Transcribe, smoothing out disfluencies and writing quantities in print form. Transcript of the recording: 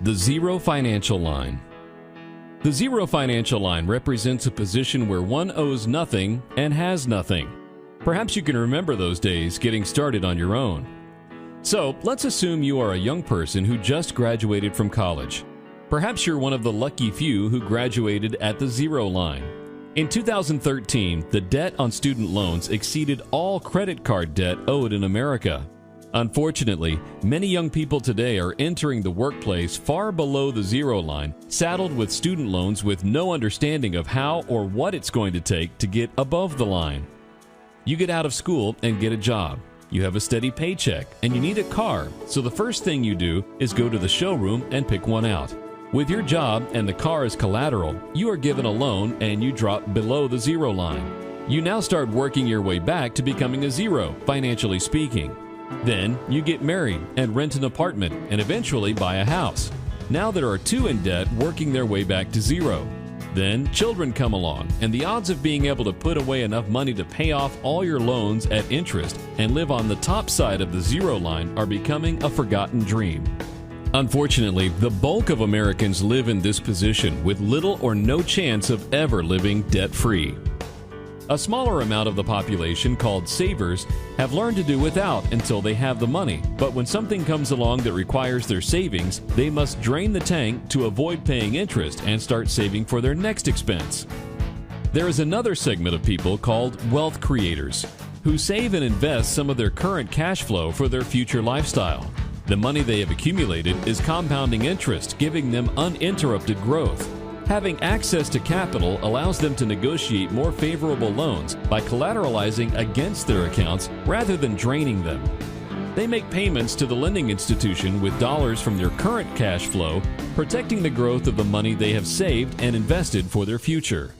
The Zero Financial Line. The zero financial line represents a position where one owes nothing and has nothing. Perhaps you can remember those days getting started on your own. So let's assume you are a young person who just graduated from college. Perhaps you're one of the lucky few who graduated at the zero line. In 2013, the debt on student loans exceeded all credit card debt owed in America. Unfortunately, many young people today are entering the workplace far below the zero line, saddled with student loans with no understanding of how or what it's going to take to get above the line. You get out of school and get a job. You have a steady paycheck and you need a car, so the first thing you do is go to the showroom and pick one out. With your job and the car as collateral, you are given a loan and you drop below the zero line. You now start working your way back to becoming a zero, financially speaking. Then you get married and rent an apartment and eventually buy a house. Now there are two in debt working their way back to zero. Then children come along and the odds of being able to put away enough money to pay off all your loans at interest and live on the top side of the zero line are becoming a forgotten dream. Unfortunately, the bulk of Americans live in this position with little or no chance of ever living debt-free. A smaller amount of the population, called savers, have learned to do without until they have the money. But when something comes along that requires their savings, they must drain the tank to avoid paying interest and start saving for their next expense. There is another segment of people called wealth creators, who save and invest some of their current cash flow for their future lifestyle. The money they have accumulated is compounding interest, giving them uninterrupted growth. Having access to capital allows them to negotiate more favorable loans by collateralizing against their accounts rather than draining them. They make payments to the lending institution with dollars from their current cash flow, protecting the growth of the money they have saved and invested for their future.